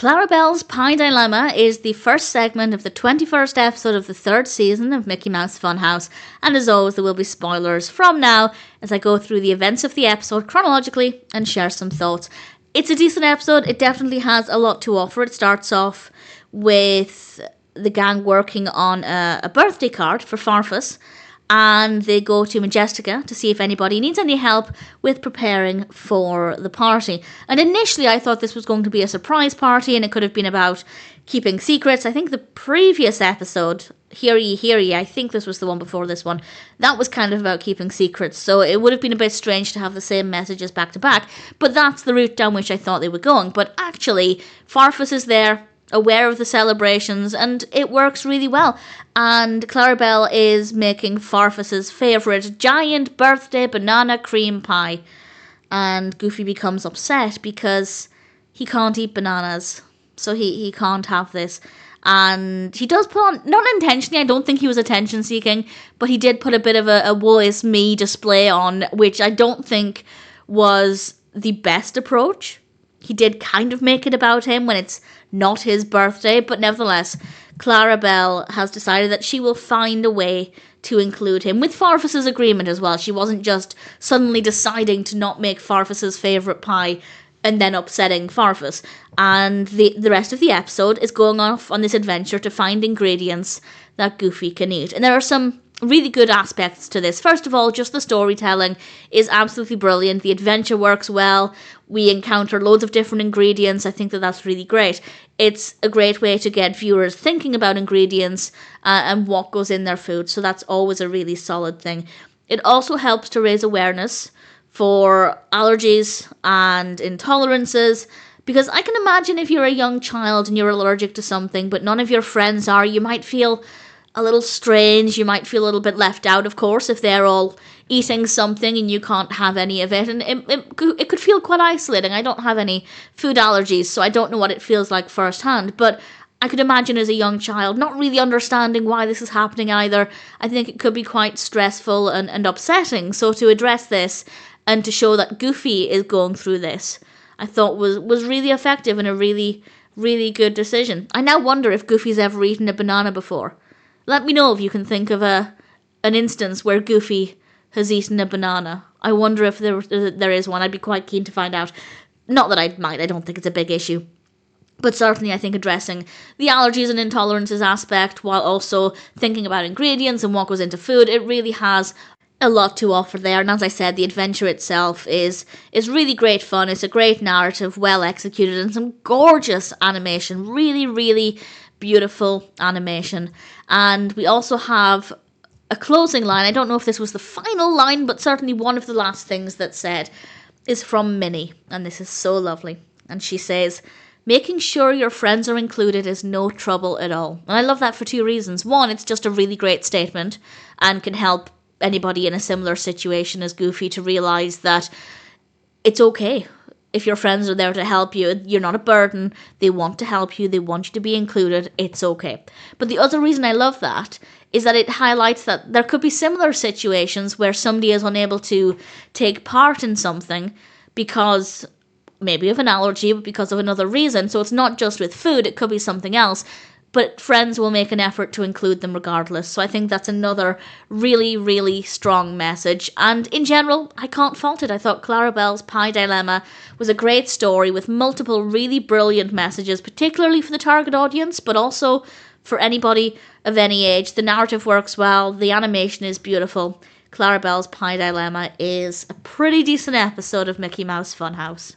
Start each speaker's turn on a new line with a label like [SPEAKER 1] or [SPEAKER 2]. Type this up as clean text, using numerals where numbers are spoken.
[SPEAKER 1] Clarabelle's Pie Dilemma is the first segment of the 21st episode of the 3rd season of Mickey Mouse Funhouse, and as always there will be spoilers from now as I go through the events of the episode chronologically and share some thoughts. It's a decent episode, it definitely has a lot to offer. It starts off with the gang working on a birthday card for Farfus, and they go to Majestica to see if anybody needs any help with preparing for the party. And initially I thought this was going to be a surprise party and it could have been about keeping secrets. I think the previous episode, Hear Ye, I think this was the one before this one, that was kind of about keeping secrets, so it would have been a bit strange to have the same messages back to back, but that's the route down which I thought they were going. But actually, Farfus is there, aware of the celebrations, and it works really well. And Clarabelle is making Farfus's favourite giant birthday banana cream pie. And Goofy becomes upset because he can't eat bananas. So he can't have this. And he does put on, not intentionally, I don't think he was attention seeking, but he did put a bit of a woe is me display on, which I don't think was the best approach. He did kind of make it about him when it's not his birthday, but nevertheless, Clarabelle has decided that she will find a way to include him, with Farfus's agreement as well. She wasn't just suddenly deciding to not make Farfus's favourite pie and then upsetting Farfus. And the rest of the episode is going off on this adventure to find ingredients that Goofy can eat. And there are some really good aspects to this. First of all, just the storytelling is absolutely brilliant. The adventure works well. We encounter loads of different ingredients. I think that that's really great. It's a great way to get viewers thinking about ingredients and what goes in their food. So that's always a really solid thing. It also helps to raise awareness for allergies and intolerances, because I can imagine if you're a young child and you're allergic to something but none of your friends are, you might feel a little strange, you might feel a little bit left out, of course, if they're all eating something and you can't have any of it, and it could feel quite isolating. I don't have any food allergies, so I don't know what it feels like firsthand, but I could imagine as a young child not really understanding why this is happening either. I think it could be quite stressful and upsetting, so to address this and to show that Goofy is going through this, I thought was really effective and a really, really good decision. I now wonder if Goofy's ever eaten a banana before. Let me know if you can think of an instance where Goofy has eaten a banana. I wonder if there is one. I'd be quite keen to find out. Not that I might, I don't think it's a big issue. But certainly I think addressing the allergies and intolerances aspect while also thinking about ingredients and what goes into food, it really has a lot to offer there. And as I said, the adventure itself is really great fun. It's a great narrative, well executed, and some gorgeous animation. Really, really beautiful animation. And we also have a closing line. I don't know if this was the final line, but certainly one of the last things that's said is from Minnie, and this is so lovely. And she says, "Making sure your friends are included is no trouble at all." And I love that for two reasons. One, it's just a really great statement and can help anybody in a similar situation as Goofy to realise that it's okay. If your friends are there to help you, you're not a burden, they want to help you, they want you to be included, it's okay. But the other reason I love that is that it highlights that there could be similar situations where somebody is unable to take part in something because maybe of an allergy, but because of another reason. So it's not just with food, it could be something else. But friends will make an effort to include them regardless. So I think that's another really, really strong message. And in general, I can't fault it. I thought Clarabelle's Pie Dilemma was a great story with multiple really brilliant messages, particularly for the target audience, but also for anybody of any age. The narrative works well. The animation is beautiful. Clarabelle's Pie Dilemma is a pretty decent episode of Mickey Mouse Funhouse.